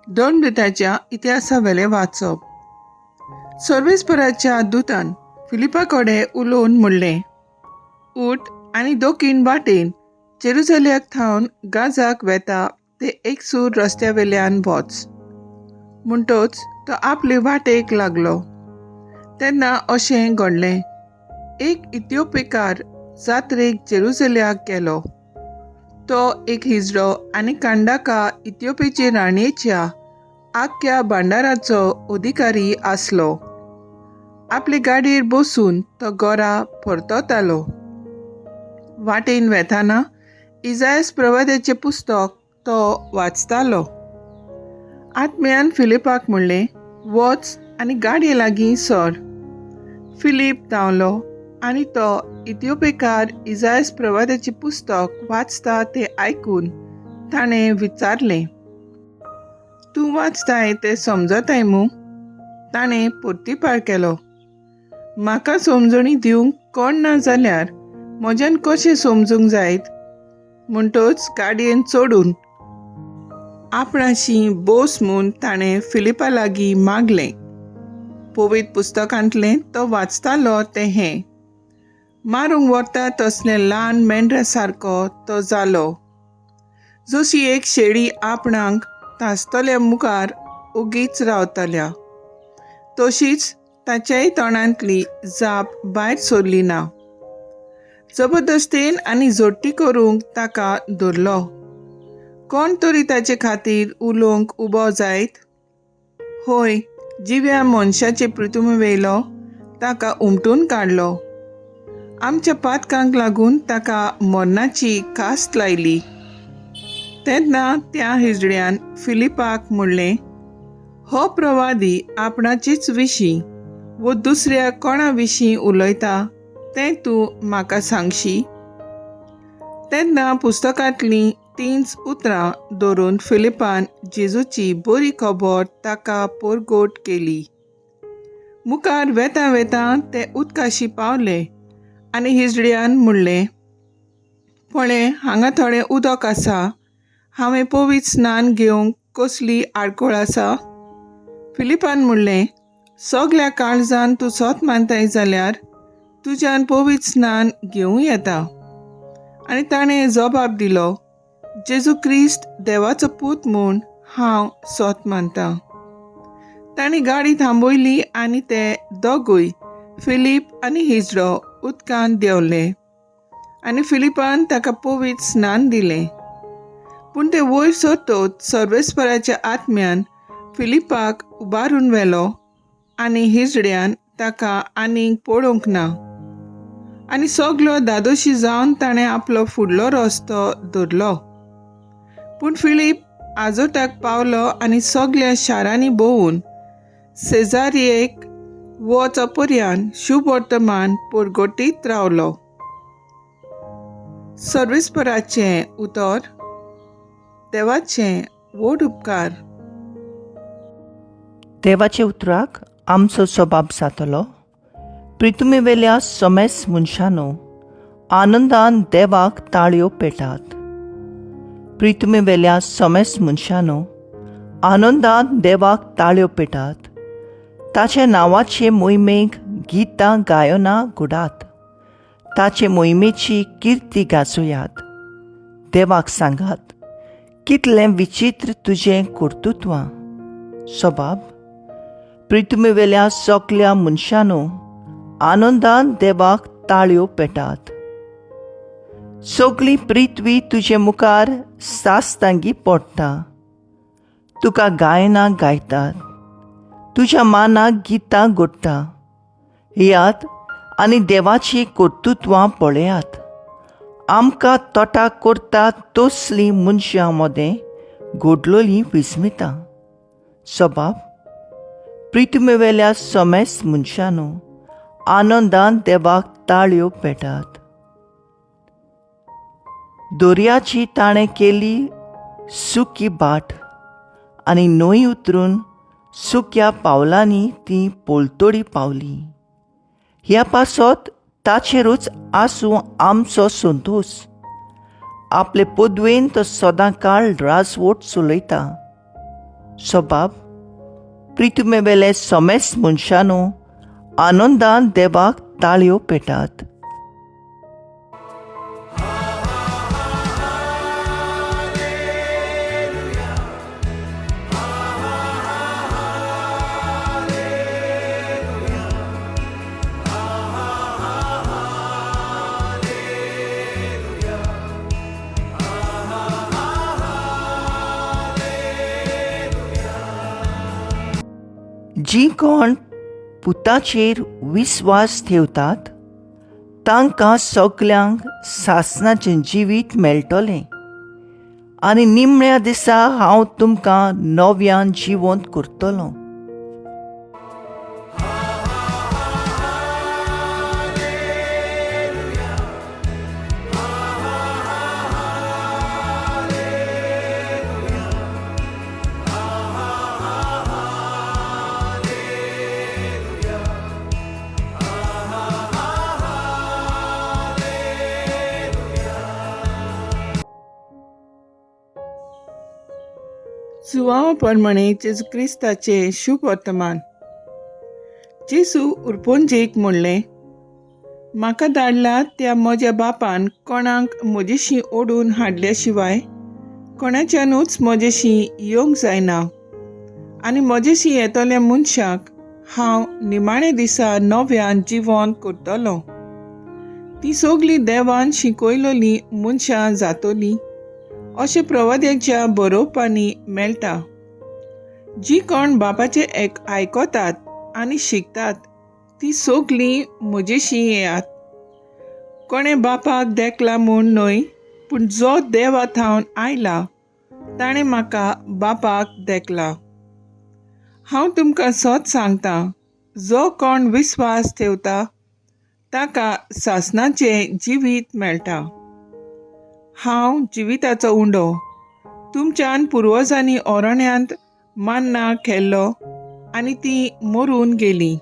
दोन बेताच्या इतिहासावेले वाचप. सर्वेस्पराच्या दुतान फिलिपा कडेन उलोवन म्हणलें, उठ आनी दोखीन वाटेन जेरुसलेमाक थावन गाजाक वेता ते एकसूर रस्त्यावेल्यान वच. म्हणटच तो आपले वाटेक लागलो. तेन्ना अशें घडलें, एक इथिओपिकार जात्रेक जेरुसलेमाक गेलो. तो एक हिजडो आनी कांडाका इथिओपियेचे राणयेच्या आख्या भांडाराचो अधिकारी आसलो. आपले गाडयेर बसून तो घरा परततालो. वाटेन वेताना इसायास प्रवाद्याचें पुस्तक तो वाचतालो. आत्म्यान फिलिपाक म्हणलें, वच आनी गाडये लागीं सर. फिलीप धांवलो आनी तो इथिओपियेकार इसायास प्रवाद्याचें पुस्तक वाचता तें आयकून ताणें विचारलें, तूं वाचताय तें समजताय मूं? ताणें परतीपार केलो, म्हाका समजणी दिवंक कोण ना जाल्यार म्हज्यान कशें समजूंक जायत? म्हणटच गाडयेन चडून आपणाशी बोस म्हूण ताणें फिलिपा लागीं मागलें. पवित्र पुस्तकांतलें तो वाचतालो तें हें, मारूंक व्हरता तसलें ल्हान मेंढरा सारको तो जालो. जशी एक शेळी आपणाक तासतल्या मुखार उगीच रावतल्या, तशीच ताच्याय तोंडांतली जाप भायर सरली ना. जबरदस्तेन आनी जोडटी करूंक ताका धरलो. कोण तरी ताचे खातीर उलोवंक उबो जायत? होय, जिव्या मनशाचे पृथ्वीवेलो ताका उमटून काडलो. आमच्या पातकांक लागून ताका मरणाची कास्त लायली. तेन्ना त्या हिजड्यान फिलिपाक म्हणलें, हो प्रवादी आपणाचेच विशीं वो दुसऱ्या कोणा विशीं उलयता तें तूं म्हाका सांगशी? तेन्ना पुस्तकांतलीं 3 उतरां धरून फिलिपान जेजूची बरी खबर ताका परगोट केली. मुखार वेता वेता ते उदकाशी पावले आनी हिजड्यान म्हणलें, पळय, हांगा थोडें उदक आसा. हांवें पवित्र स्नान घेवंक कसली आडखळ आसा? फिलिपान म्हणलें, सगल्या काळजान तूं सोत मानताय जाल्यार तुज्यान पवित्र स्नान घेवं येता. आनी ताणें जबाब दिलो, जेजू क्रिस्त देवाचो पूत म्हूण हांव सोत मानतां. ताणें गाडी थांबयली आनी ते दोगूय, फिलीप आनी हिजडो, उदकांत देंवले आनी फिलिपान ताका पवित्र स्नान दिलें. पूण ते वयर सरतच सर्वेस्पराच्या आत्म्यान फिलिपाक उबारून व्हेलो आनी हिजड्यान ताका आनीक पळोवंक ना. आनी सगलो दादोशी जावन ताणें आपलो फुडलो रस्तो धरलो. पूण फिलीप आजोटाक पावलो आनी सगल्या शारांनी भोंवून सेजारियेक वचपर्यंत शुभ वर्तमान परगटीत रावलो. सर्वेस्पराचें उतर. देवाचें व्हड उपकार. देवाचे उतराक आमचो सबाब जातलो. पृथ्वीवेल्या समेस मनशांनो, आनंदान देवाक ताळयो पेटात. पृथ्वीवेल्या समेस मनशांनो, आनंदान देवाक ताळयो पेटात. ताचे नांवाचे मोहिमेक गितां गायनां घोडात. ताचे मोहिमेची किर्ती गाजोयात. देवाक सांगात, कितलें विचित्र तुजें कर्तुत्वां. सबाब, पृथ्वीवेल्या सगल्या मनशांनो, आनंदान देवाक ताळयो पेटात. सगली पृथ्वी तुजे मुखार सास्तांगी पडटा. तुका गायनां गायतात. तुज्या मानाक गितां घोडटा. येयात आनी देवाची कर्तुत्वां पळयात. आमकां तोटा करतात तसलीं मनशां मदें घडलोलीं विस्मिता. सबाब, पृथ्वीवेल्या समेस मनशांनो, आनंदान देवाक ताळयो पेटात. दर्याची ताणें केली सुकी बाट आनी न्हंय उतरून सुक्या पावलांनी ती पोलतोडी पावली. ह्या पासत ताचेरूच आसूं आमचो संतोश. आपले पदवेन तो सदां काळ राजवट चलयता. स्वभाव प्रितुमेवेले समेस्त मनशांनो आनंदान देवाक ताळयो पेटात. जी कोण पुताचेर विस्वास ठेवतात तांकां सगल्यांक सासणाचें जिवीत मेळटलें आनी निमण्या दिसा हांव तुमकां नव्यान जिवंत करतलों. सुवाळो प्रमाणे जेजू क्रिस्ताचे शुभ वर्तमान. जेजू उरपोंजेक म्हणलें, म्हाका धाडला त्या म्हज्या बापान कोणाक म्हजेशी ओडून हाडल्या शिवाय कोणाच्यानूच म्हजेशी येवंक जायना आनी म्हजेशी येतल्या मनशाक हांव निमाणे दिसा नव्यान जिवंत करतलों. ती सगळीं देवान शिकयलोली मनशां जातोलीं अशें प्रवाद्याच्या बरोवपांनी मेळटा. जी कोण बापाचें आयकतात आनी शिकतात ती सगळीं म्हजेशी येयात. कोणें बापाक देखला म्हूण न्हय, पूण जो देवा थावन आयला ताणें म्हाका बापाक देखला. हांव तुमकां सत सांगतां, जो कोण विस्वास ठेवता ताका सासणाचें जिवीत मेळटा. हांव जिविताचो उंडो. तुमच्यान पुर्वजांनी ओरोण्यांत मान्ना खेल्लो आनी ती मरून गेली.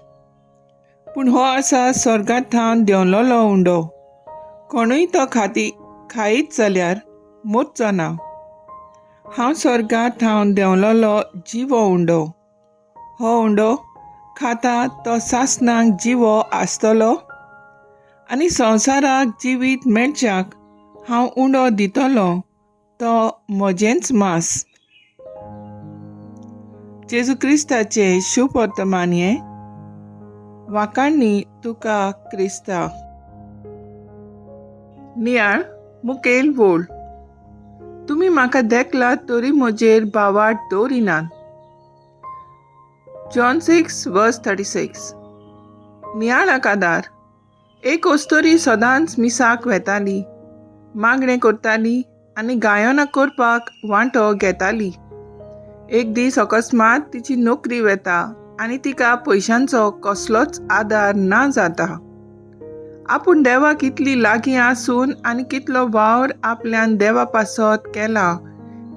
पूण हो आसा स्वर्गांत थावन देंवलोलो उंडो. कोणूय तो खायत जाल्यार मरचो ना. हांव स्वर्गांत थावन देंवलोलो जिवो उंडो. हो उंडो खाता तो सासणांक जिवो आसतलो आनी संवसाराक जिवीत मेळच्याक हांव उंडो दितलो तो म्हजेंच मांस. जेजू क्रिस्ताचे शुभ वर्तमान हें. वाकाणणी तुका क्रिस्ता. नियाळ मुखेल वोळ. तुमी म्हाका देखला तरी म्हजेर बावाट दवरिनात. जॉन 6:36. नियाळाक आदार. एक ओस्तोरी सदांच मिसाक वेताली, मागणें करताली आनी गायोना करपाक वांटो घेताली. एक दीस अकस्मात तिची नोकरी वेता आनी तिका पयशांचो कसलोच आदार ना जाता. आपूण देवाक इतली लागीं आसून आनी कितलो वावर आपल्यान देवा पासत केला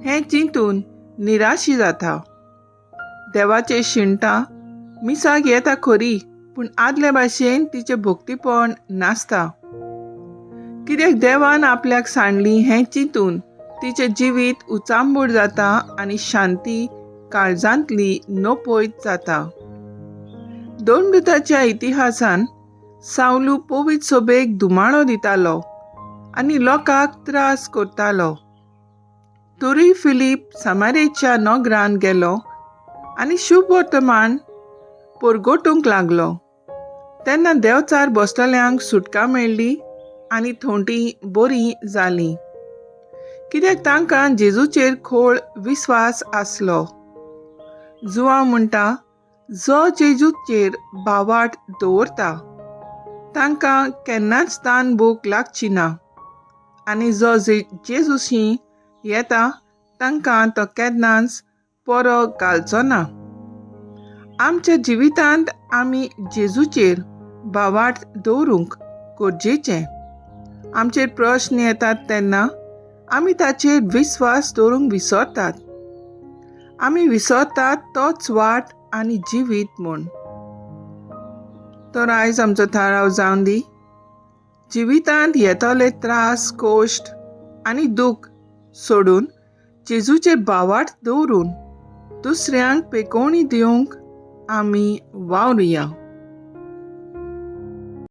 हें चिंतून निराशी जाता. देवाचें शिणटा मिसाक येता खरी, पूण आदले भाशेन तिचें भक्तीपण नासता. कित्याक देवान आपल्याक सांडली हें चिंतून तिचें जिवीत उचांबूड जाता आनी शांती काळजांतली नपयत जाता. दोन दुताच्या इतिहासान सावलू पवित्र सभेक धुमाळो दितालो आनी लोकांक त्रास करतालो. तरी फिलीप समारेच्या नगरान गेलो आनी शुभ वर्तमान परगोटूंक लागलो. तेन्ना देवचार बसतल्यांक सुटका मेळ्ळी आनी थोंटी बरी जाली, कित्याक तांकां जेजूचेर खोल विस्वास आसलो. जुआंव म्हणटा, जो जेजूचेर बावाट दवरता तांकां केन्नाच तान भूक लागची ना आनी जो जेजूशी येता तांकां तो केन्नाच परो घालचो ना. आमच्या जिवितांत आमी जेजूचेर बावाट दवरूंक गरजेचें. आमचेर प्रश्न येतात तेन्ना आमी ताचेर विस्वास दवरूंक विसरतात. आमी विसरतात तोच वाट आनी जिवीत म्हूण. तर आयज आमचो थाराव जावन दी. जिवितांत येतले त्रास, कोश्ट आनी दूख सोडून जेजूचेर बावाट दवरून दुसऱ्यांक पेकोवणी दिवंक आमी वावुरया.